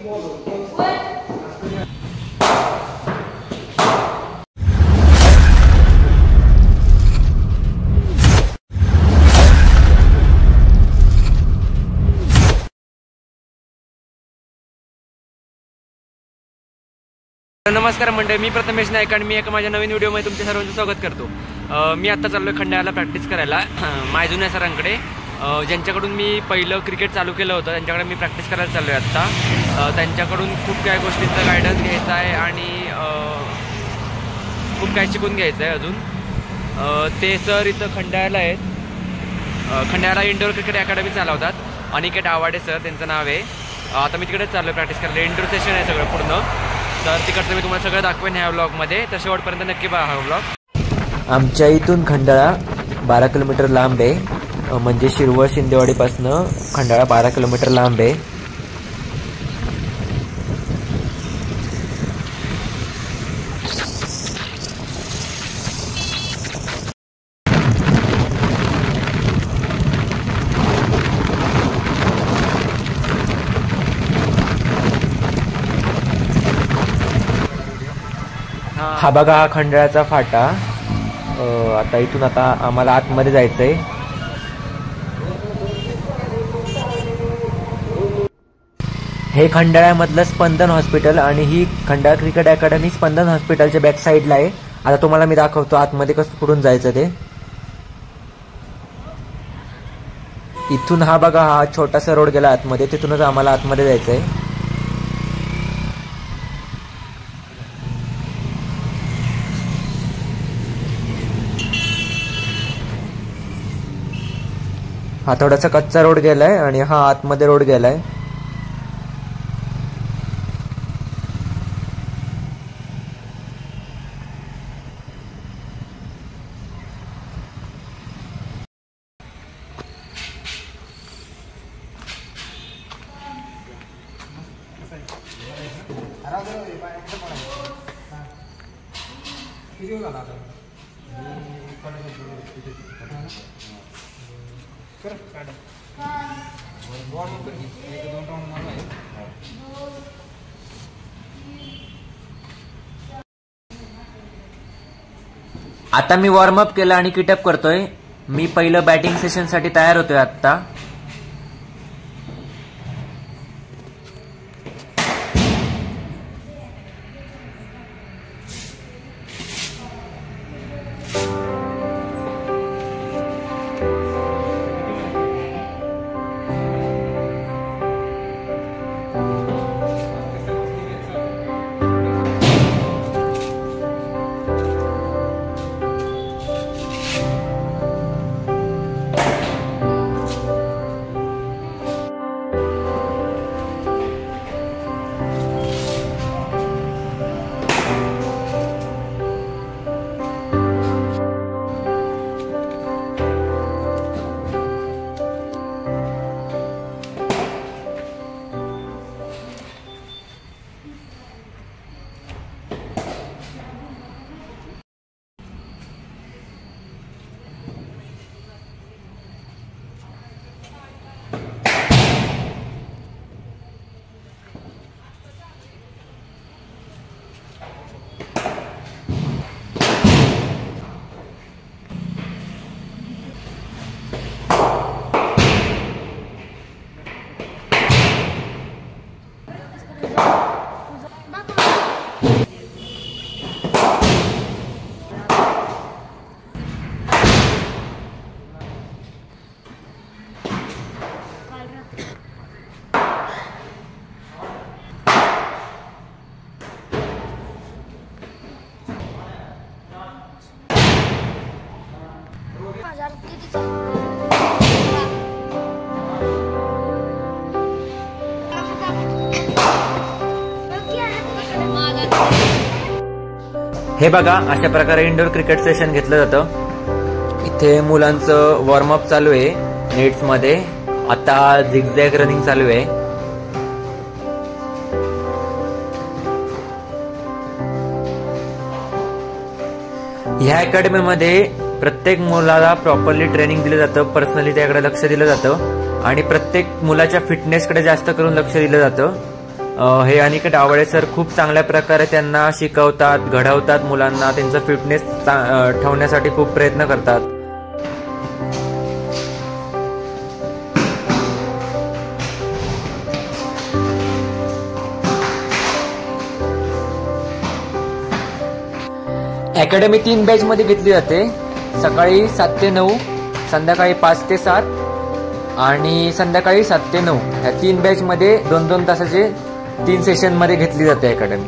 नमस्कार मंडळी, मी प्रथमेश नाईक आणि मी एका माझ्या नवीन व्हिडिओमध्ये तुमच्या सर्वांचं स्वागत करतो। मी आता चाललोय खंडाळ्याला प्रॅक्टिस करायला मायजुन्या सरांकडे, ज्यांच्याकडून मी पहिलं क्रिकेट चालू केलं होतं त्यांच्याकडे मी प्रॅक्टिस करायला चाललोय आत्ता। त्यांच्याकडून खूप काही गोष्टींचा गायडन्स घ्यायचा आहे आणि खूप काही शिकून घ्यायचं आहे अजून। ते सर इथं खंडाळ्याला आहेत, खंडाळ्याला इंडोर क्रिकेट अकॅडमी चालवतात। अनिकेत आवाडे सर त्यांचं नाव आहे। आता मी तिकडेच चाललोय प्रॅक्टिस करायला, इंडोर सेशन आहे सगळं पूर्ण। तर तिकडचं मी तुम्हाला सगळं दाखवेन ह्या व्लॉगमध्ये, तर शेवटपर्यंत नक्की पहा हा व्लॉग। आमच्या इथून खंडाळा 12 किलोमीटर लांब आहे, म्हणजे शिरवळ शिंदेवाडीपासनं खंडाळा 12 किलोमीटर लांब आहे। हा बघा हा खंडाळ्याचा फाटा। आता इथून आम्हाला आतमध्ये जायचंय। हे खंडाळ्यामधलं स्पंदन हॉस्पिटल आणि ही खंडाळा क्रिकेट अकॅडमी स्पंदन हॉस्पिटलच्या बॅक साईडला आहे। आता तुम्हाला मी दाखवतो आतमध्ये कसं कुठून जायचं ते। इथून हा बघा हा छोटासा रोड गेला आतमध्ये, तिथूनच आम्हाला आतमध्ये जायचंय। हा थोडासा कच्चा रोड गेलाय आणि हा आतमध्ये रोड गेलाय। आता मी वॉर्मअप केलं आणि किटअप करतोय। मी पहिलं बॅटिंग सेशन साठी तयार होतोय आता। हे बघा अशा प्रकारे इंडोर क्रिकेट सेशन घेतलं जातं। इथे मुलांचं वॉर्मअप चालू आहे नेट्स मध्ये। आता झिगझॅग रनिंग चालू आहे। ह्या अकॅडमी मध्ये प्रत्येक मुलाला प्रॉपरली ट्रेनिंग दिलं जातं, पर्सनली त्याकडे लक्ष दिलं जातं आणि प्रत्येक मुलाच्या फिटनेसकडे जास्त करून लक्ष दिलं जातं। हे अनिकेत आवडे सर खूप चांगल्या प्रकारे त्यांना शिकवतात, घडवतात मुलांना, त्यांचं फिटनेस ठेवण्यासाठी खूप प्रयत्न करतात. अकॅडमी 3 बॅच मध्ये घेतली जाते. सकाळी 7 ते 9, संध्याकाळी 5 ते 7 आणि संध्याकाळी 7 ते 9 ह्या 3 बॅच मध्ये 2-2 तासाचे 3 सेशन मध्ये घेतली जाते अकॅडमी.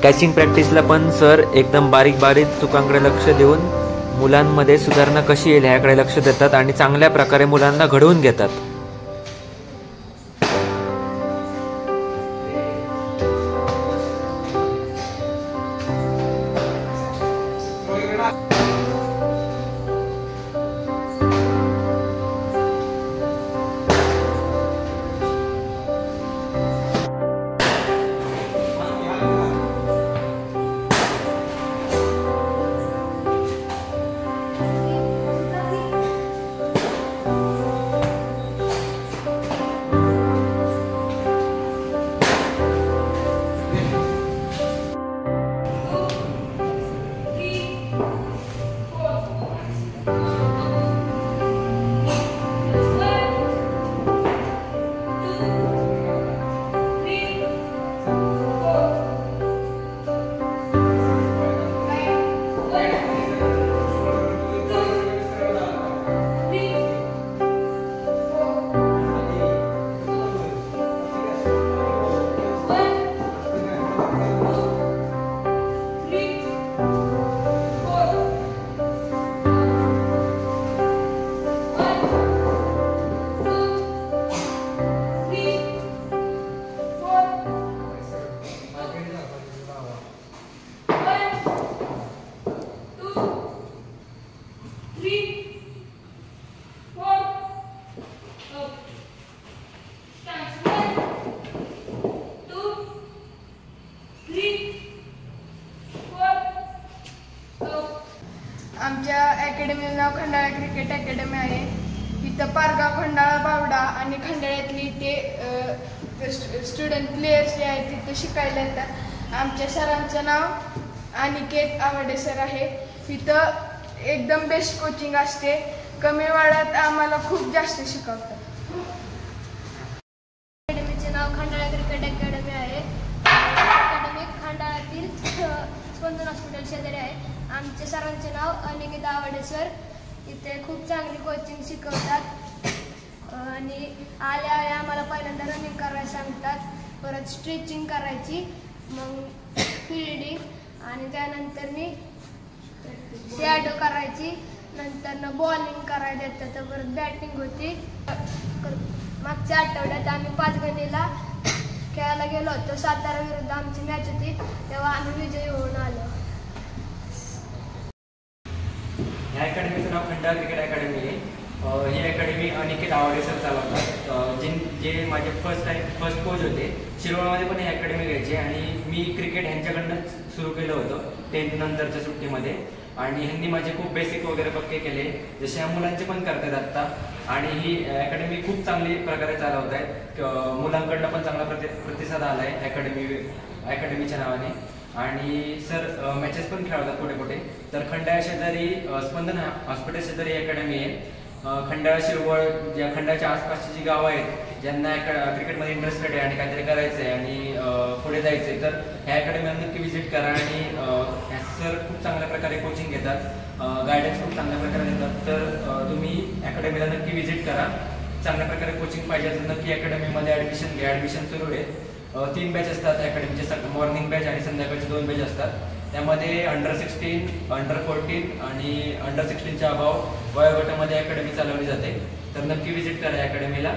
कॅचिंग प्रॅक्टिसला पण सर एकदम बारीक बारीक चुकांकडे लक्ष देऊन मुलांमध्ये सुधारणा कशी येईल ह्याकडे लक्ष देतात आणि चांगल्या प्रकारे मुलांना घडवून घेतात. आमच्या अकॅडमीचं नाव खंडाळा क्रिकेट अकॅडमी आहे. इथं पारगाव, खंडाळा, बावडा आणि खंडाळ्यातली ते स्टुडंट प्लेयर्स जे आहेत तिथं शिकायला येतात. आमच्या सरांचं नाव अनिकेत आवडे सर आहे. इथं एकदम बेस्ट कोचिंग असते. कमी वेळात आम्हाला खूप जास्त शिकवतात. अकॅडमीचे नाव खंडाळा क्रिकेट अकॅडमी आहे. अकॅडमी खंडाळ्यातील स्पंदन हॉस्पिटल शेजारी आहे. आमच्या सरांचे नाव अनिकेत आवडे सर. इथे खूप चांगली कोचिंग शिकवतात आणि आल्या आम्हाला पहिल्यांदा रनिंग करायला सांगतात, परत स्ट्रेचिंग करायची, मग फिल्डिंग आणि त्यानंतर मी शॅडो करायची, नंतर बॉलिंग करायला देतात, तर परत बॅटिंग होती. मागच्या आठवड्यात आम्ही 5 गणीला खेळायला गेलो होतो. सातारा विरुद्ध आमची मॅच होती, तेव्हा आम्ही विजयी होऊन आलो. ह्या अकॅडमीचं नाव खंडाळा क्रिकेट अकॅडमी आहे. ही अकॅडमी अनिकेत आवडे सर चालवतात. जे माझे फर्स्ट कोच होते. शिरोळमध्ये पण ही अकॅडमी घ्यायची आणि मी क्रिकेट ह्यांच्याकडनंच सुरू केलं होतं 10th नंतरच्या सुट्टीमध्ये. आणि ह्यांनी माझे खूप बेसिक वगैरे पक्के केले, जसे ह्या मुलांचे पण करतात आत्ता. आणि ही अकॅडमी खूप चांगली प्रकारे चालवत आहेत. मुलांकडनं पण चांगला प्रतिसाद आला आहे अकॅडमीच्या नावाने. आणि सर मॅचेस पण खेळवतात कुठे कुठे. तर खंडाळा शेजारी स्पंदन हॉस्पिटल शेजारी अकॅडमी आहे. खंडाळा शिरवळ या खंडाळाच्या आसपासची जी गावं आहेत ज्यांना क्रिकेटमध्ये इंटरेस्टेड आहे आणि काहीतरी करायचं आहे आणि पुढे जायचं आहे, तर ह्या अकॅडमीला नक्की व्हिजिट करा. आणि सर खूप चांगल्या प्रकारे कोचिंग घेतात, गायडन्स खूप चांगल्या प्रकारे देतात. तर तुम्ही अकॅडमीला नक्की व्हिजिट करा. चांगल्या प्रकारे कोचिंग पाहिजे तर नक्की अकॅडमीमध्ये ॲडमिशन घ्या. ॲडमिशन सुरू आहे. 3 बॅच असतात अकॅडमीचे, मॉर्निंग बॅच आणि संध्याकाळचे 2 बॅच असतात. त्यामध्ये अंडर-16, अंडर-14 आणि अंडर-16च्या अभाव वयोगटामध्ये अकॅडमी चालवली जाते. तर नक्की व्हिजिट करा अकॅडमीला.